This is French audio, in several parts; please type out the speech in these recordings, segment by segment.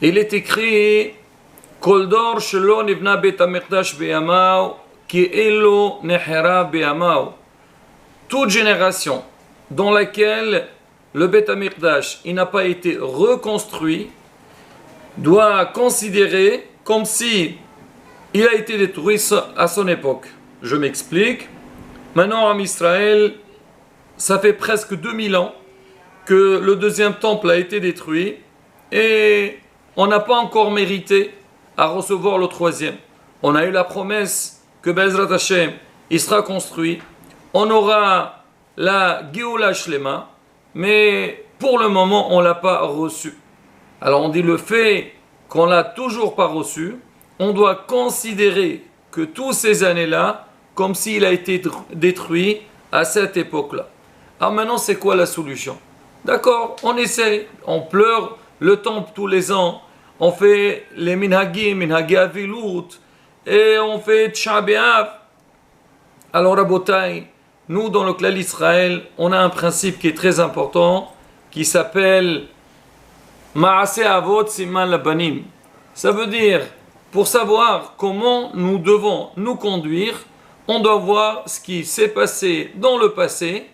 il est écrit Kol dor shelo nivna bet hamikdash beyamav ki elo nehera beyamav. Toute génération dans laquelle le Bet Hamikdash n'a pas été reconstruit doit considérer comme si il a été détruit à son époque. Je m'explique. Maintenant, en Israël, ça fait presque 2000 ans que le deuxième temple a été détruit et on n'a pas encore mérité à recevoir le troisième. On a eu la promesse que Bezrat Hashem, il sera construit. On aura la Géoula Shlema, mais pour le moment, on ne l'a pas reçu. Alors on dit le fait qu'on ne l'a toujours pas reçu, on doit considérer que toutes ces années-là, comme s'il a été détruit à cette époque-là. Alors maintenant, c'est quoi la solution? D'accord, on essaie, on pleure le temple tous les ans, on fait les minhagim, minhagi avilut, et on fait Tisha B'Av. Alors Rabotai, nous dans le clan Israël, on a un principe qui est très important, qui s'appelle Ma'aseh Avot Siman Labanim. Ça veut dire, pour savoir comment nous devons nous conduire, on doit voir ce qui s'est passé dans le passé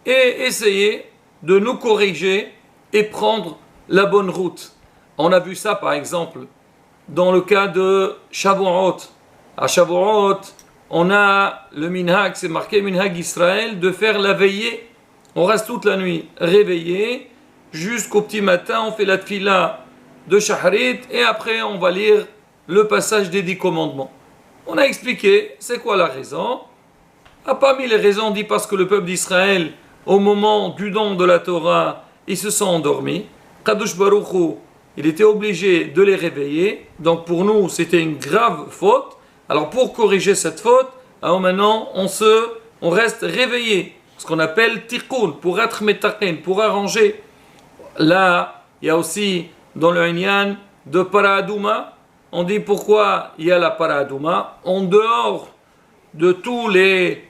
et essayer de nous corriger et prendre la bonne route. On a vu ça par exemple dans le cas de Shavuot. À Shavuot, on a le minhag, c'est marqué minhag Israël, de faire la veillée. On reste toute la nuit réveillé jusqu'au petit matin, on fait la tfila de Shaharit et après on va lire le passage des 10 commandements. On a expliqué c'est quoi la raison. Parmi les raisons, on dit parce que le peuple d'Israël, au moment du don de la Torah, ils se sont endormis. Kadosh Baruch Hu, il était obligé de les réveiller. Donc pour nous, c'était une grave faute. Alors pour corriger cette faute, alors maintenant on reste réveillé, ce qu'on appelle tikkun, pour être metakin, pour arranger. Là, il y a aussi dans le Inyan de Paradouma, on dit pourquoi il y a la Paradouma, en dehors de tous les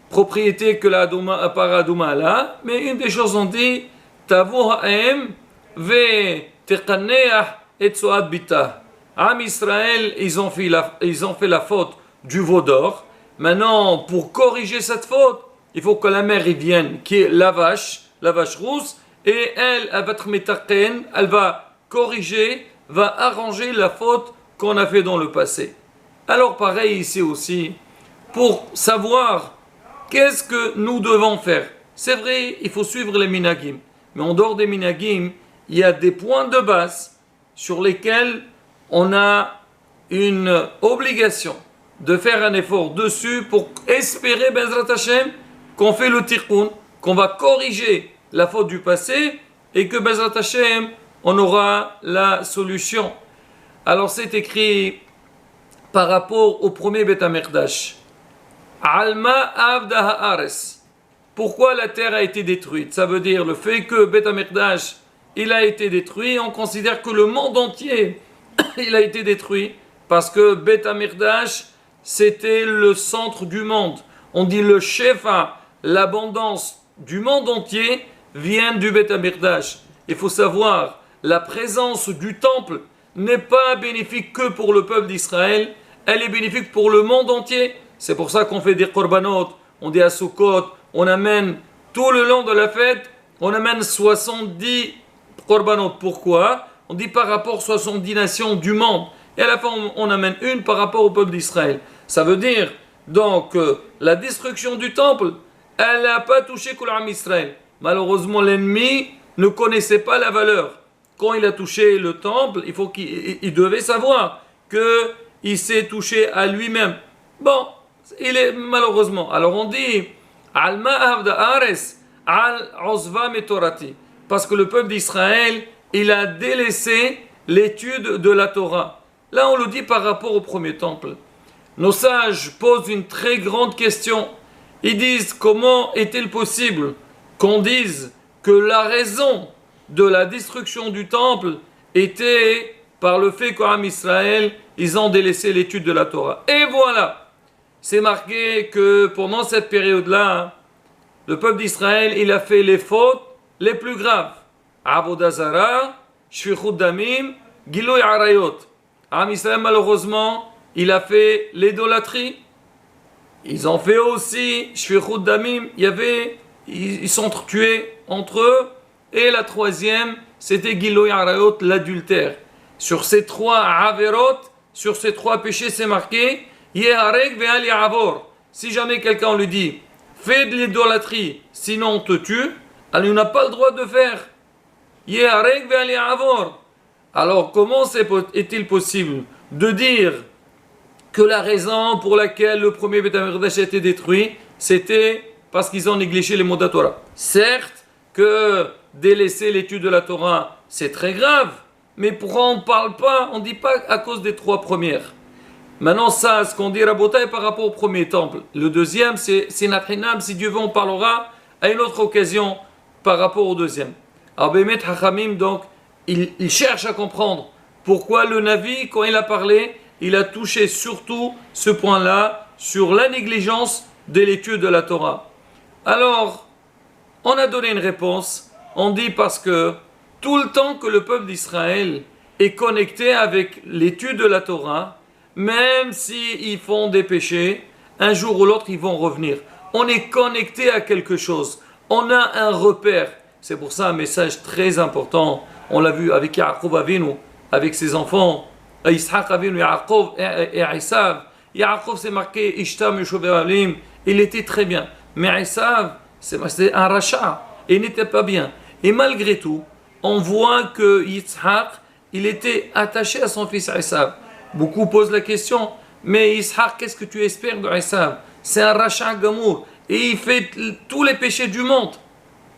propriétés que la Paradouma a, mais une des choses on dit Tavu ha'em ve teqanneah et tzoat bita. Am Israël, ils ont fait la faute du veau d'or. Maintenant, pour corriger cette faute, il faut que la mère y vienne, qui est la vache rousse, et elle va être métaqen, elle va corriger, va arranger la faute qu'on a fait dans le passé. Alors pareil ici aussi, pour savoir qu'est-ce que nous devons faire. C'est vrai, il faut suivre les minagim, mais en dehors des minagim, il y a des points de base sur lesquels on a une obligation de faire un effort dessus pour espérer, Bezrat Hashem, qu'on fait le tikkun, qu'on va corriger la faute du passé et que, Bezrat Hashem, on aura la solution. Alors c'est écrit par rapport au premier Bet HaMikdash. Alma Avda Haares. Pourquoi la terre a été détruite? Ça veut dire le fait que Bet HaMikdash, il a été détruit, on considère que le monde entier il a été détruit parce que Bet HaMikdash c'était le centre du monde. On dit le shefa, l'abondance du monde entier vient du Bet HaMikdash. Il faut savoir, la présence du temple n'est pas bénéfique que pour le peuple d'Israël, elle est bénéfique pour le monde entier. C'est pour ça qu'on fait des korbanot, on dit à Sukkot, on amène tout le long de la fête, on amène 70 korbanot. Pourquoi? On dit par rapport aux 70 nations du monde. Et à la fin, on amène une par rapport au peuple d'Israël. Ça veut dire, donc, la destruction du temple, elle n'a pas touché que l'Am Israël. Malheureusement, l'ennemi ne connaissait pas la valeur. Quand il a touché le temple, il devait savoir qu'il s'est touché à lui-même. Bon, il est malheureusement. Alors on dit, Alma Avda Ares, Al Ozva Metorati. Parce que le peuple d'Israël, il a délaissé l'étude de la Torah. Là, on le dit par rapport au premier temple. Nos sages posent une très grande question. Ils disent, comment est-il possible qu'on dise que la raison de la destruction du temple était par le fait qu'en Israël, ils ont délaissé l'étude de la Torah. Et voilà, c'est marqué que pendant cette période-là, le peuple d'Israël, il a fait les fautes les plus graves. Avodah Zara, Shfichut Damim, Giloy Arayot. Am Israël, malheureusement, il a fait l'idolâtrie. Ils ont fait aussi Shfichut Damim. Ils sont tués entre eux. Et la troisième, c'était Giloy Arayot, l'adultère. Sur ces trois Averot, sur ces trois péchés, c'est marqué Yeharek ve'al ya'avor. Si jamais quelqu'un lui dit fais de l'idolâtrie, sinon on te tue, alors il n'a pas le droit de faire. Yeharek ve'al ya'avor. Alors comment est-il possible de dire que la raison pour laquelle le premier Beth HaMikdash a été détruit, c'était parce qu'ils ont négligé les mots de la Torah? Certes que délaisser l'étude de la Torah, c'est très grave, mais pourquoi on ne parle pas, on ne dit pas à cause des trois premières? Maintenant, ça, ce qu'on dit Rabotai par rapport au premier temple. Le deuxième, c'est Natrinam, si Dieu veut, on parlera à une autre occasion par rapport au deuxième. Alors, Bémet Hachamim, donc, il cherche à comprendre pourquoi le Navi, quand il a parlé, il a touché surtout ce point-là, sur la négligence de l'étude de la Torah. Alors, on a donné une réponse. On dit parce que tout le temps que le peuple d'Israël est connecté avec l'étude de la Torah, même s'ils font des péchés, un jour ou l'autre, ils vont revenir. On est connecté à quelque chose. On a un repère. C'est pour ça un message très important. On l'a vu avec Yaakov Avinu, avec ses enfants. Yitzhak Avinu, Yaakov et Esav. Yaakov, c'est marqué Ishtam Yeshover Alim. Il était très bien. Mais Esav, c'est un rachat. Et il n'était pas bien. Et malgré tout, on voit que Yitzhak, il était attaché à son fils Esav. Beaucoup posent la question, mais Yitzhak, qu'est-ce que tu espères de Esav? C'est un rachat gamour. Et il fait tous les péchés du monde.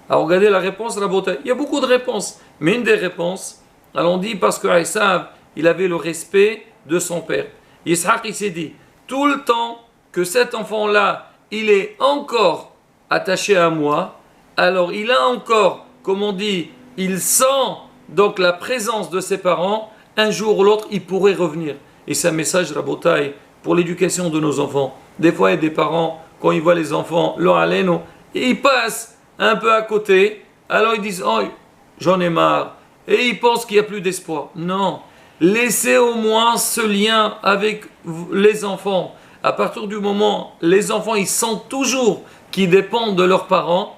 Alors regardez la réponse, la beauté. Il y a beaucoup de réponses. Mais une des réponses, alors on dit parce que Esav, il avait le respect de son père. Yitzhak, il s'est dit, tout le temps que cet enfant-là, il est encore attaché à moi, alors il a encore, comme on dit, il sent donc la présence de ses parents, un jour ou l'autre, il pourrait revenir. Et c'est un message, Rabotai, pour l'éducation de nos enfants. Des fois, il y a des parents, quand ils voient les enfants, leur haleine, et ils passent un peu à côté, alors ils disent, oh, j'en ai marre, et ils pensent qu'il n'y a plus d'espoir. Non, laissez au moins ce lien avec les enfants. À partir du moment où les enfants, ils sentent toujours qu'ils dépendent de leurs parents,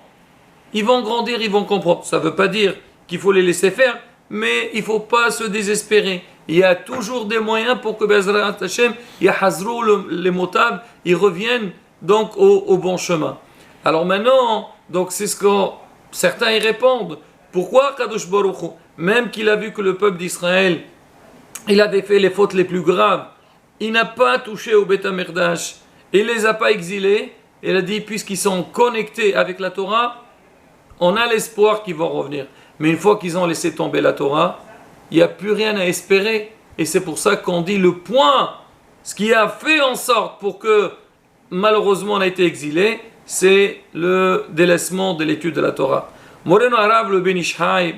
ils vont grandir, ils vont comprendre. Ça ne veut pas dire qu'il faut les laisser faire, mais il ne faut pas se désespérer. Il y a toujours des moyens pour que Bezrat Hashem, Yahazrou les motables, ils reviennent donc au bon chemin. Alors maintenant, donc c'est ce que certains y répondent. Pourquoi Kadosh Baruch Hu, même qu'il a vu que le peuple d'Israël, il avait fait les fautes les plus graves, il n'a pas touché au Beth HaMikdash, il ne les a pas exilés, il a dit, puisqu'ils sont connectés avec la Torah, on a l'espoir qu'ils vont revenir. Mais une fois qu'ils ont laissé tomber la Torah, il n'y a plus rien à espérer. Et c'est pour ça qu'on dit le point, ce qui a fait en sorte pour que malheureusement on a été exilé, c'est le délaissement de l'étude de la Torah. Moreno Arabe, le Ben Ish Chai,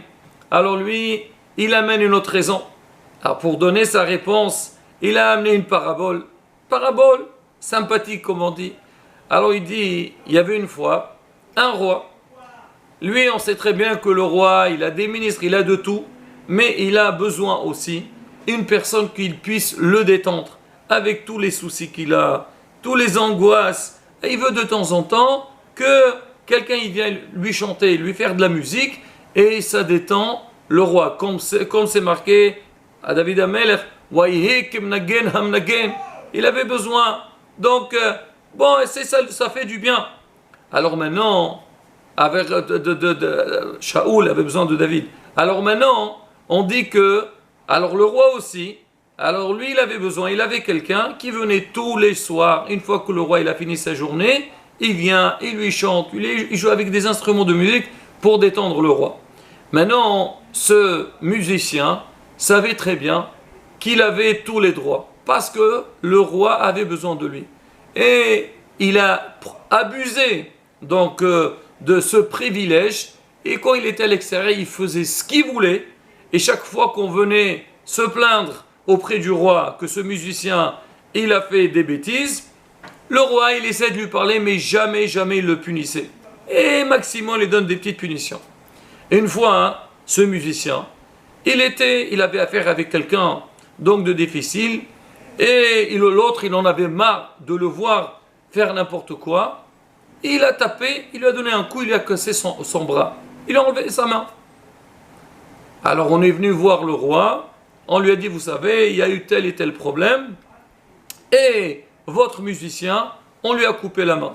alors lui, il amène une autre raison. Alors pour donner sa réponse, il a amené une parabole. Parabole sympathique, comme on dit. Alors il dit, il y avait une fois un roi. Lui, on sait très bien que le roi, il a des ministres, il a de tout, mais il a besoin aussi d'une personne qui puisse le détendre avec tous les soucis qu'il a, tous les angoisses. Et il veut de temps en temps que quelqu'un il vienne lui chanter, lui faire de la musique, et ça détend le roi. Comme c'est marqué à David Amelech, il avait besoin. Donc, bon, ça fait du bien. Alors maintenant, avec Shaoul avait besoin de David. Alors maintenant, on dit que, alors le roi aussi, alors lui il avait besoin, il avait quelqu'un qui venait tous les soirs, une fois que le roi il a fini sa journée, il vient, il lui chante, il joue avec des instruments de musique pour détendre le roi. Maintenant, ce musicien savait très bien qu'il avait tous les droits, parce que le roi avait besoin de lui. Et il a abusé donc de ce privilège, et quand il était à l'extérieur, il faisait ce qu'il voulait, et chaque fois qu'on venait se plaindre auprès du roi que ce musicien, il a fait des bêtises, le roi, il essaie de lui parler, mais jamais il le punissait. Et maximum, il lui donne des petites punitions. Et une fois, ce musicien, Il avait affaire avec quelqu'un donc de difficile, et l'autre, il en avait marre de le voir faire n'importe quoi. Et il a tapé, il lui a donné un coup, il lui a cassé son bras. Il a enlevé sa main. Alors on est venu voir le roi, on lui a dit, vous savez, il y a eu tel et tel problème, et votre musicien, on lui a coupé la main.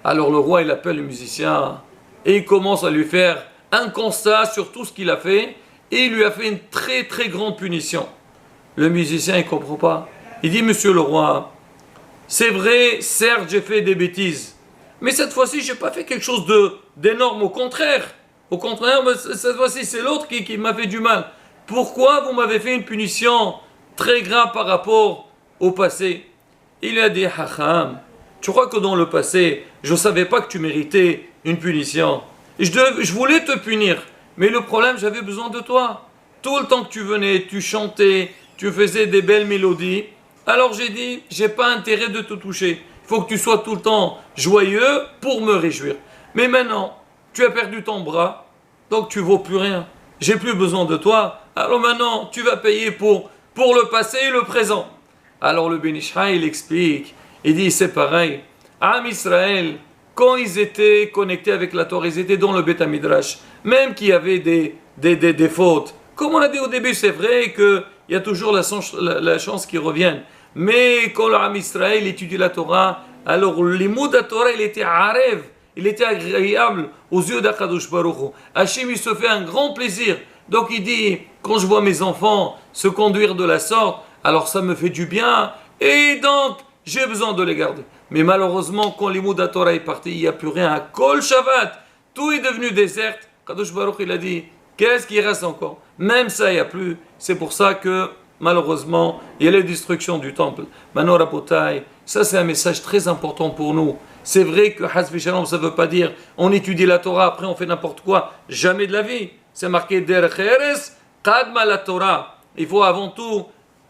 Alors le roi, il appelle le musicien, et il commence à lui faire un constat sur tout ce qu'il a fait, et il lui a fait une très très grande punition. Le musicien, il ne comprend pas. Il dit, monsieur le roi, c'est vrai, certes, j'ai fait des bêtises, mais cette fois-ci, je n'ai pas fait quelque chose d'énorme, au contraire, cette fois-ci, c'est l'autre qui m'a fait du mal. Pourquoi vous m'avez fait une punition très grave par rapport au passé? Il a dit, Hacham, tu crois que dans le passé, je ne savais pas que tu méritais une punition. Je voulais te punir, mais le problème, j'avais besoin de toi. Tout le temps que tu venais, tu chantais, tu faisais des belles mélodies. Alors j'ai dit, j'ai pas intérêt de te toucher. Il faut que tu sois tout le temps joyeux pour me réjouir. Mais maintenant, tu as perdu ton bras, donc tu vaux plus rien. J'ai plus besoin de toi. Alors maintenant, tu vas payer pour le passé et le présent. Alors le Ben Ish Chai, il explique, il dit, c'est pareil. Am Israël, quand ils étaient connectés avec la Torah, ils étaient dans le Beth Midrash, même qu'il y avait des fautes. Comme on a dit au début, c'est vrai qu'il y a toujours la chance qu'ils reviennent. Mais quand l'Am Israël étudie la Torah, alors l'imoud de Torah, il était arev, il était agréable aux yeux d'Akadosh Baruch Hu. Hachem, il se fait un grand plaisir. Donc il dit, quand je vois mes enfants se conduire de la sorte, alors ça me fait du bien, et donc j'ai besoin de les garder. Mais malheureusement, quand l'imoud de Torah est parti, il n'y a plus rien. À Kol Shabbat, tout est devenu désert. Kadosh Baruch, il a dit, qu'est-ce qui reste encore? Même ça, il n'y a plus. C'est pour ça que, malheureusement, il y a la destruction du temple. Maintenant, Rabotai, ça c'est un message très important pour nous. C'est vrai que Hasbi Shalom, ça ne veut pas dire on étudie la Torah, après on fait n'importe quoi. Jamais de la vie. C'est marqué Derech Eretz, Qadma la Torah. Il faut avant tout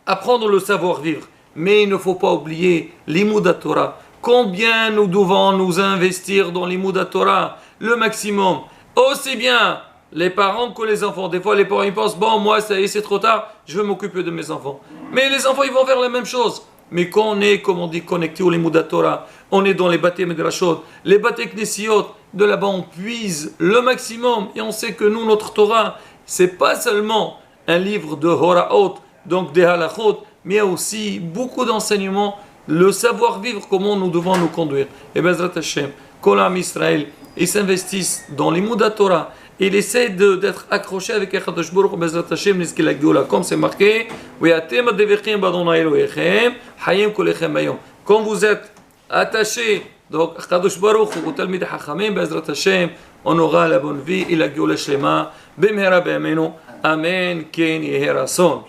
apprendre le savoir-vivre. Mais il ne faut pas oublier l'Imoud Torah. Combien nous devons nous investir dans l'Imoud Torah? Le maximum. Aussi bien les parents que les enfants. Des fois, les parents ils pensent, bon, moi, ça y est, c'est trop tard, je vais m'occuper de mes enfants. Mais les enfants, ils vont faire la même chose. Mais quand on est, comme on dit, connecté au Limud Torah, on est dans les Bate Midrashot, les Bate Knesiot, de là-bas, on puise le maximum. Et on sait que nous, notre Torah, c'est pas seulement un livre de Horaot, donc des Halachot, mais il y a aussi beaucoup d'enseignements, le savoir-vivre, comment nous devons nous conduire. Et Bezrat Hashem, Kol Am Israël, ils s'investissent dans l'Imoud Torah, et il essaie d'être accroché avec Akadosh Baruch Hu Bezrat Hashem Nizki la Geoula, comme c'est marqué, quand vous êtes attaché donc Akadosh Baruch Hu Talmid Hachamim Bezrat Hashem, on aura la bonne vie et la Geoula Shlema b'mehera b'yameinu. Amen. Ken yehi ratzon.